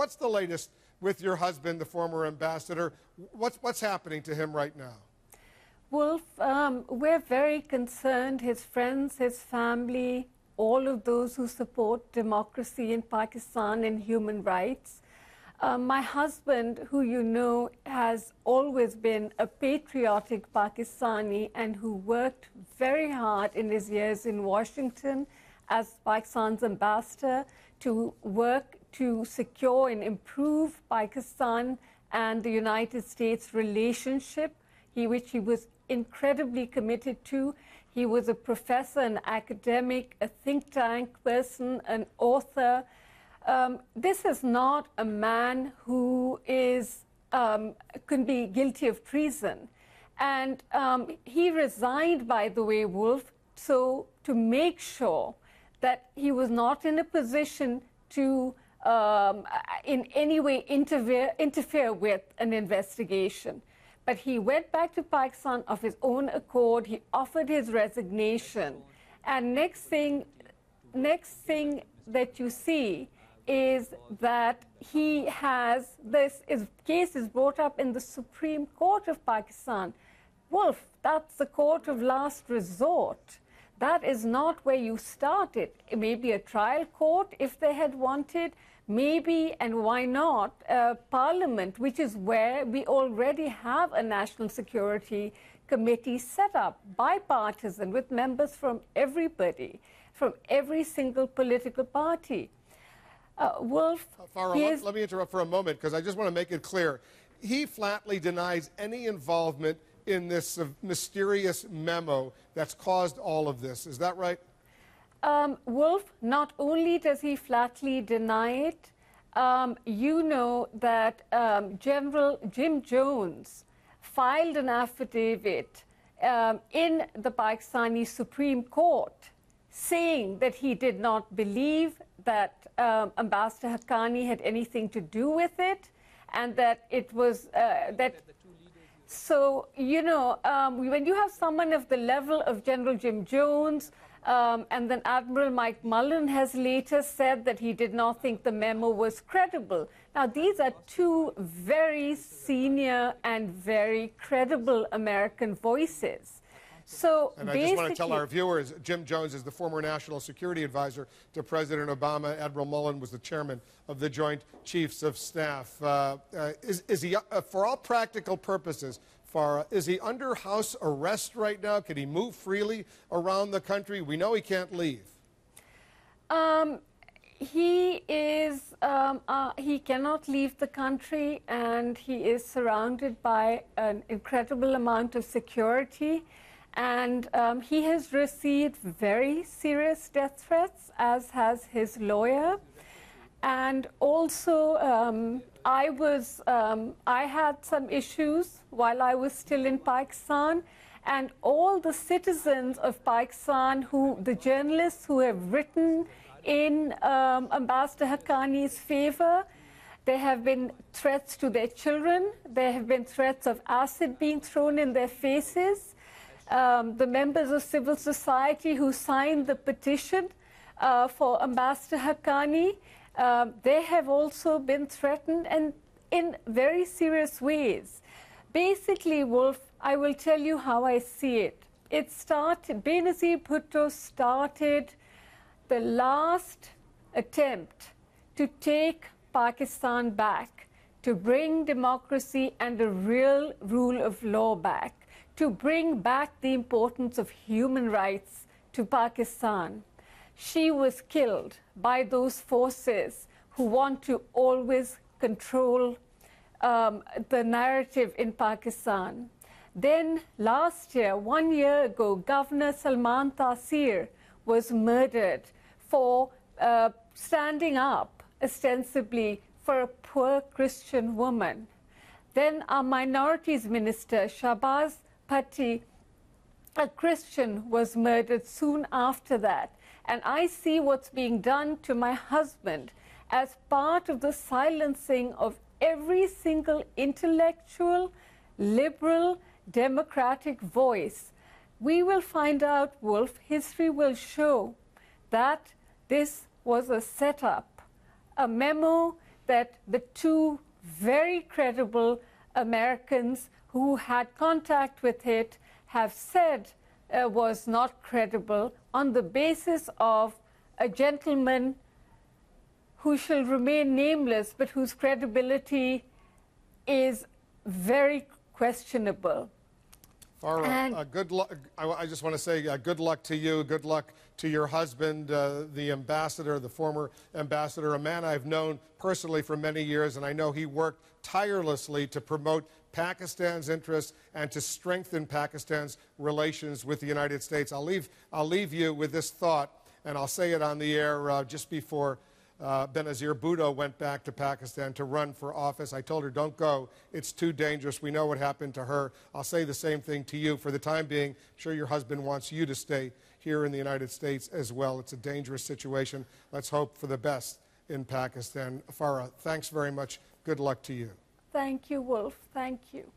What's the latest with your husband, the former ambassador? What's happening to him right now? Wolf, we're very concerned. His friends, his family, all of those who support democracy in Pakistan and human rights. My husband, who you know, has always been a patriotic Pakistani and who worked very hard in his years in Washington as Pakistan's ambassador to work to secure and improve Pakistan and the United States relationship, which he was incredibly committed to. He was a professor, an academic, a think tank person, an author. This is not a man who is can be guilty of treason. And he resigned, by the way, Wolf, so to make sure that he was not in a position to in any way interfere with an investigation. But he went back to Pakistan of his own accord. He offered his resignation. And next thing that you see is that he has this case is brought up in the Supreme Court of Pakistan. Wolf, that's the court of last resort. That is not where you start it. It may be a trial court if they had wanted, maybe, and why not, Parliament, which is where we already have a National Security Committee set up, bipartisan, with members from everybody, from every single political party. Wolf, Farah, let me interrupt for a moment, because I just want to make it clear. He flatly denies any involvement in this mysterious memo that's caused all of this. Is that right? Wolf, not only does he flatly deny it, you know that General Jim Jones filed an affidavit in the Pakistani Supreme Court saying that he did not believe that Ambassador Haqqani had anything to do with it, and that it was So, you know, when you have someone of the level of General Jim Jones, and then Admiral Mike Mullen has later said that he did not think the memo was credible. Now, these are two very senior and very credible American voices. So and I just want to tell our viewers, Jim Jones is the former National Security Advisor to President Obama. Admiral Mullen was the chairman of the Joint Chiefs of Staff. Is he, for all practical purposes, Farah, is he under house arrest right now? Can he move freely around the country? We know he can't leave. He is, he cannot leave the country, and he is surrounded by an incredible amount of security. And he has received very serious death threats, as has his lawyer. And also, I had some issues while I was still in Pakistan, and all the citizens of Pakistan, the journalists who have written in Ambassador Haqqani's favor, there have been threats to their children. There have been threats of acid being thrown in their faces. The members of civil society who signed the petition for Ambassador Haqqani, they have also been threatened, and in very serious ways. Basically, Wolf, I will tell you how I see it. Benazir Bhutto started the last attempt to take Pakistan back, to bring democracy and a real rule of law back, to bring back the importance of human rights to Pakistan. She was killed by those forces who want to always control the narrative in Pakistan. Then last year, 1 year ago, Governor Salman Taseer was murdered for standing up, ostensibly, for a poor Christian woman. Then our minorities minister, Shahbaz Bhatti, a Christian, was murdered soon after that. And I see what's being done to my husband as part of the silencing of every single intellectual, liberal, democratic voice. We will find out, Wolf, history will show that this was a setup, a memo that the two very credible Americans who had contact with it have said was not credible on the basis of a gentleman who shall remain nameless, but whose credibility is very questionable. Farah, good luck. I just want to say good luck to you. Good luck to your husband, the ambassador, the former ambassador, a man I've known personally for many years, and I know he worked tirelessly to promote Pakistan's interests and to strengthen Pakistan's relations with the United States. I'll leave you with this thought, and I'll say it on the air just before Benazir Bhutto went back to Pakistan to run for office. I told her, don't go. It's too dangerous. We know what happened to her. I'll say the same thing to you. For the time being, I'm sure your husband wants you to stay here in the United States as well. It's a dangerous situation. Let's hope for the best in Pakistan. Farah, thanks very much. Good luck to you. Thank you, Wolf. Thank you.